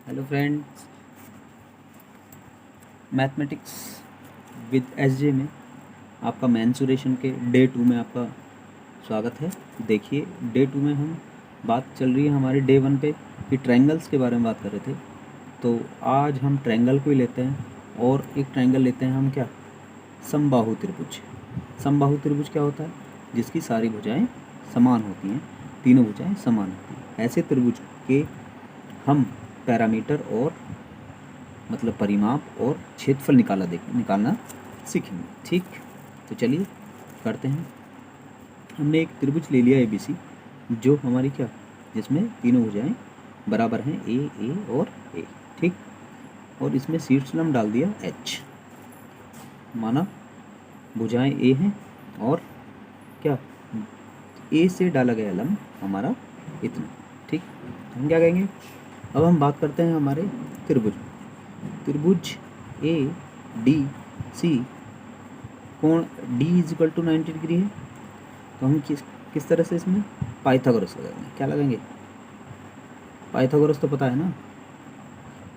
Hello friends, mathematics with SJ में आपका mensuration के डे 2 में आपका स्वागत है। देखिए, डे 2 में हम बात चल रही है हमारे डे 1 पे कि ट्रायंगल्स के बारे में बात कर रहे थे। तो आज हम ट्रायंगल को ही लेते हैं और एक ट्रायंगल लेते हैं हम, क्या, समबाहु त्रिभुज। समबाहु त्रिभुज क्या होता है? जिसकी सारी भुजाएं समान होती हैं, तीनों भुजाएं समान होती हैं। ऐसे त्रिभुज के हम पैरामीटर और मतलब परिमाप और क्षेत्रफल निकालना सीखेंगे। ठीक, तो चलिए करते हैं। हमने एक त्रिभुज ले लिया ABC, जो हमारी क्या, जिसमें तीनों भुजाएं बराबर हैं, ए और ए। ठीक, और इसमें शीर्ष लंब डाल दिया H। माना भुजाएं ए हैं और क्या, ए से डाला गया लंब हमारा इतना। ठीक, हम क्या कहेंगे? अब हम बात करते हैं हमारे त्रिभुज ए डी सी, कोण D = 90 डिग्री है। तो हम किस तरह से इसमें पाइथागोरस लगाएंगे? क्या लगाएंगे? पाइथागोरस तो पता है ना,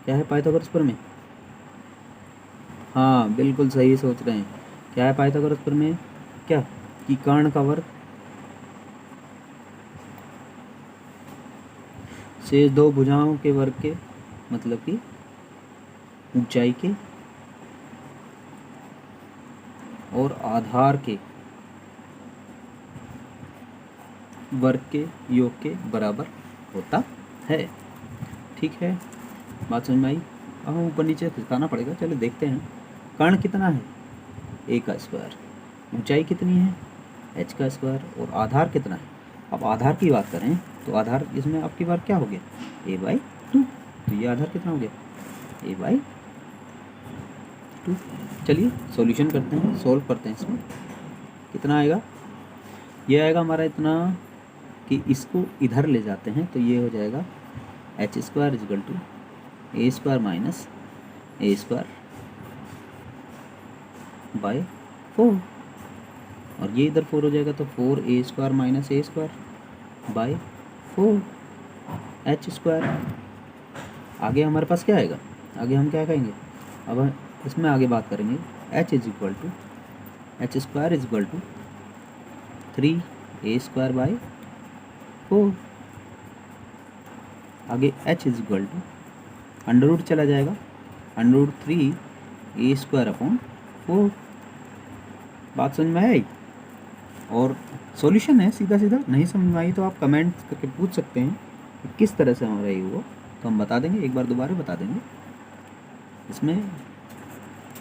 क्या है पाइथागोरस प्रमेय? हाँ, बिल्कुल सही सोच रहे हैं। क्या है पाइथागोरस प्रमेय? क्या, कि कर्ण का वर्ग शेष दो भुजाओं के वर्ग के, मतलब कि ऊंचाई के और आधार के वर्ग के योग के बराबर होता है। ठीक है, बात समझ में आई? अब हम ऊपर नीचे घटाना पड़ेगा। चलो देखते हैं। कर्ण कितना है? ए का स्क्वायर। ऊंचाई कितनी है? एच का स्क्वायर। और आधार कितना है? अब आधार की बात करें तो आधार इसमें आपकी बार क्या हो गया? a/2। तो ये आधार कितना हो गया? a/2। चलिए सॉल्यूशन करते हैं, सॉल्व करते हैं। इसमें कितना आएगा? ये आएगा हमारा इतना कि इसको इधर ले जाते हैं तो ये हो जाएगा h² = a² - a²/4। और ये इधर 4 हो जाएगा तो 4a² - a²/4 h²। आगे हमारे पास क्या आएगा? आगे हम क्या कहेंगे? अब हम इसमें आगे बात करेंगे। h² = 3a²/4। आगे h = अंडर चला जाएगा, √3a²/4। बात समझ में आई? और सॉल्यूशन है सीधा सीधा। नहीं समझ में आई तो आप कमेंट करके पूछ सकते हैं कि किस तरह से हमारा ये हुआ, तो हम बता देंगे, एक बार दोबारा बता देंगे। इसमें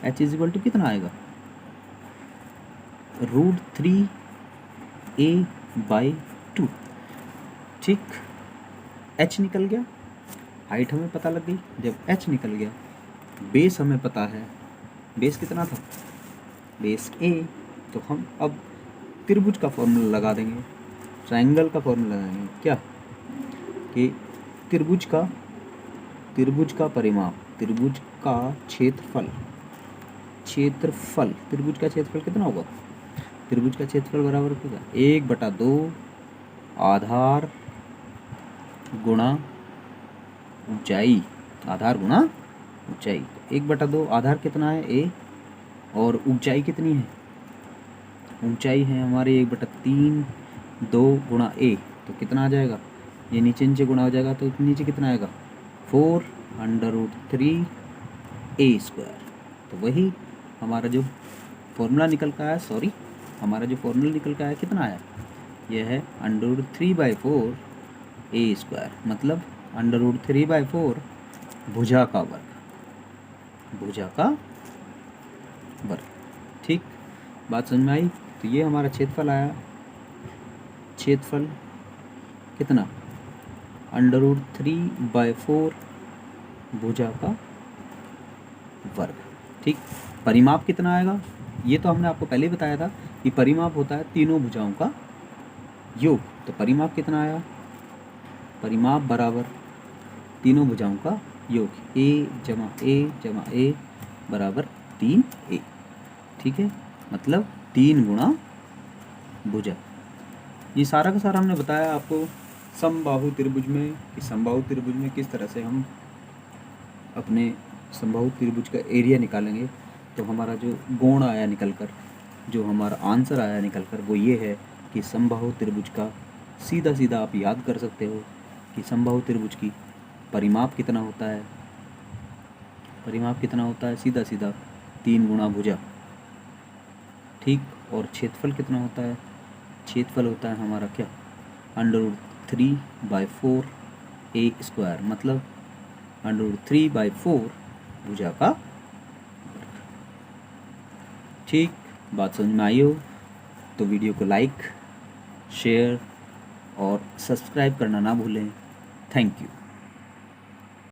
h = कितना आएगा? √3a/2। ठीक, h निकल गया, हाइट हमें पता लग गई। जब h निकल गया, बेस हमें पता है, बेस कितना था? Base a। तो हम अब त्रिभुज का फॉर्मूला लगा देंगे, ट्रायंगल का फॉर्मूला लगाएंगे। क्या, कि त्रिभुज का परिमाप, त्रिभुज का क्षेत्रफल, त्रिभुज का क्षेत्रफल कितना होगा? त्रिभुज का क्षेत्रफल बराबर होगा 1/2 आधार गुणा ऊंचाई। आधार गुणा ऊंचाई, 1/2 आधार कितना है? a। और ऊंचाई कितनी है? ऊंचाई है हमारी 1/3, 2 गुणा a। तो कितना आ जाएगा? ये नीचे नीचे गुणा हो जाएगा तो नीचे कितना आएगा? 4√3a²। तो वही हमारा जो फॉर्मूला निकल का आया, कितना आया? यह है √3/4 a², मतलब √3/4 भुजा का वर्ग। ठीक, बात समझ में आई? तो ये हमारा क्षेत्रफल आया। क्षेत्रफल कितना? √3/4 भुजा का वर्ग। ठीक, परिमाप कितना आएगा? ये तो हमने आपको पहले ही बताया था कि परिमाप होता है तीनों भुजाओं का योग। तो परिमाप कितना आया? परिमाप बराबर तीनों भुजाओं का योग, a + a = 3a। ठीक है, मतलब 3 गुणा भुजा। ये सारा का सारा हमने बताया आपको समबाहु त्रिभुज में, कि समबाहु त्रिभुज में किस तरह से हम अपने समबाहु त्रिभुज का एरिया निकालेंगे तो हमारा जो गुण आया निकल कर, जो हमारा आंसर आया निकल कर, वो ये है कि समबाहु त्रिभुज का सीधा सीधा आप याद कर सकते हो कि समबाहु त्रिभुज की परिमाप कितना होता है। परिमाप कितना होता है? सीधा सीधा 3 गुणा भुजा, ठीक। और क्षेत्रफल कितना होता है? क्षेत्रफल होता है हमारा क्या? √3/4 a स्क्वायर, मतलब √3/4 भुजा का वर्ग। ठीक, बात समझ में आई हो तो वीडियो को लाइक, शेयर और सब्सक्राइब करना ना भूलें। Thank you.